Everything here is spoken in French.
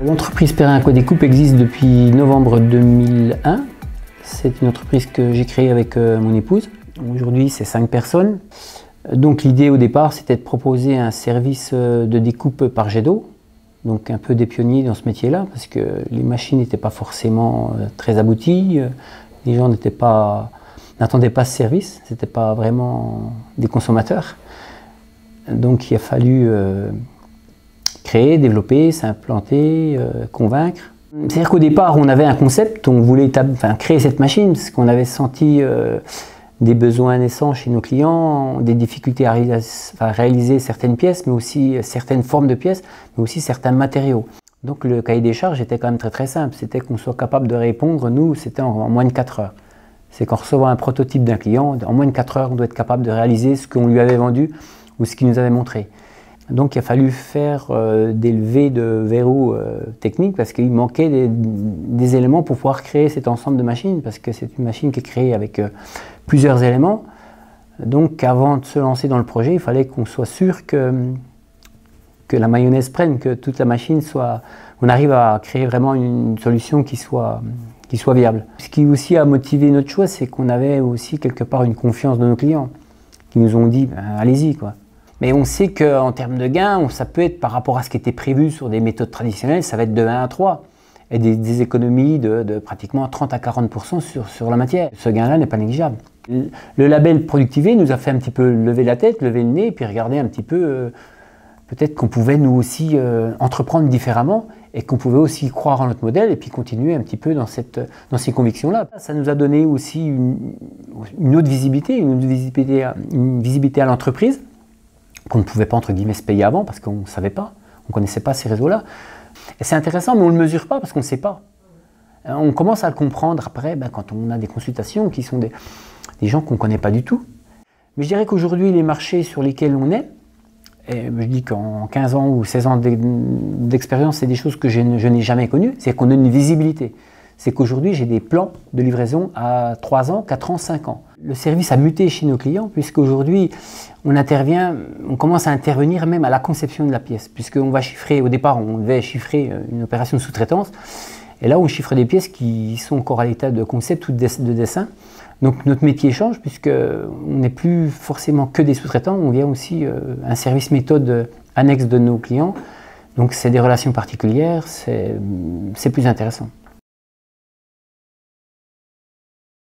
L'entreprise Perrin Aquadécoupe existe depuis novembre 2001. C'est une entreprise que j'ai créée avec mon épouse. Aujourd'hui, c'est 5 personnes. Donc l'idée au départ, c'était de proposer un service de découpe par jet d'eau. Donc un peu des pionniers dans ce métier-là, parce que les machines n'étaient pas forcément très abouties. Les gens n'attendaient pas ce service, ce n'étaient pas vraiment des consommateurs. Donc il a fallu créer, développer, s'implanter, convaincre. C'est-à-dire qu'au départ, on avait un concept, on voulait créer cette machine, parce qu'on avait senti des besoins naissants chez nos clients, des difficultés à réaliser certaines pièces, mais aussi certaines formes de pièces, mais aussi certains matériaux. Donc le cahier des charges était quand même très très simple, c'était qu'on soit capable de répondre, nous, c'était en moins de 4 heures. C'est qu'en recevant un prototype d'un client, en moins de 4 heures, on doit être capable de réaliser ce qu'on lui avait vendu ou ce qu'il nous avait montré. Donc il a fallu faire des levées de verrous techniques parce qu'il manquait des éléments pour pouvoir créer cet ensemble de machines, parce que c'est une machine qui est créée avec plusieurs éléments. Donc avant de se lancer dans le projet, il fallait qu'on soit sûr que la mayonnaise prenne, que toute la machine soit... On arrive à créer vraiment une solution qui soit viable. Ce qui aussi a motivé notre choix, c'est qu'on avait aussi quelque part une confiance de nos clients, qui nous ont dit ben, allez-y quoi. Mais on sait qu'en termes de gains, ça peut être par rapport à ce qui était prévu sur des méthodes traditionnelles, ça va être de 1 à 3. Et des économies de pratiquement 30 à 40% sur la matière. Ce gain-là n'est pas négligeable. Le label Productivé nous a fait un petit peu lever la tête, lever le nez, et puis regarder un petit peu, peut-être qu'on pouvait nous aussi entreprendre différemment, et qu'on pouvait aussi croire en notre modèle, et puis continuer un petit peu dans ces convictions-là. Ça nous a donné aussi une autre visibilité, une visibilité à l'entreprise, qu'on ne pouvait pas, entre guillemets, se payer avant, parce qu'on ne savait pas, on ne connaissait pas ces réseaux-là. Et c'est intéressant, mais on ne le mesure pas, parce qu'on ne sait pas. On commence à le comprendre après, quand on a des consultations qui sont des gens qu'on ne connaît pas du tout. Mais je dirais qu'aujourd'hui, les marchés sur lesquels on est, et je dis qu'en 15 ans ou 16 ans d'expérience, c'est des choses que je n'ai jamais connues, c'est qu'on a une visibilité. C'est qu'aujourd'hui, j'ai des plans de livraison à 3 ans, 4 ans, 5 ans. Le service a muté chez nos clients, puisqu'aujourd'hui, on commence à intervenir même à la conception de la pièce, puisqu'on va chiffrer, au départ, on devait chiffrer une opération de sous-traitance, et là, on chiffre des pièces qui sont encore à l'état de concept ou de dessin. Donc notre métier change, puisqu'on n'est plus forcément que des sous-traitants, on vient aussi un service méthode annexe de nos clients. Donc c'est des relations particulières, c'est plus intéressant.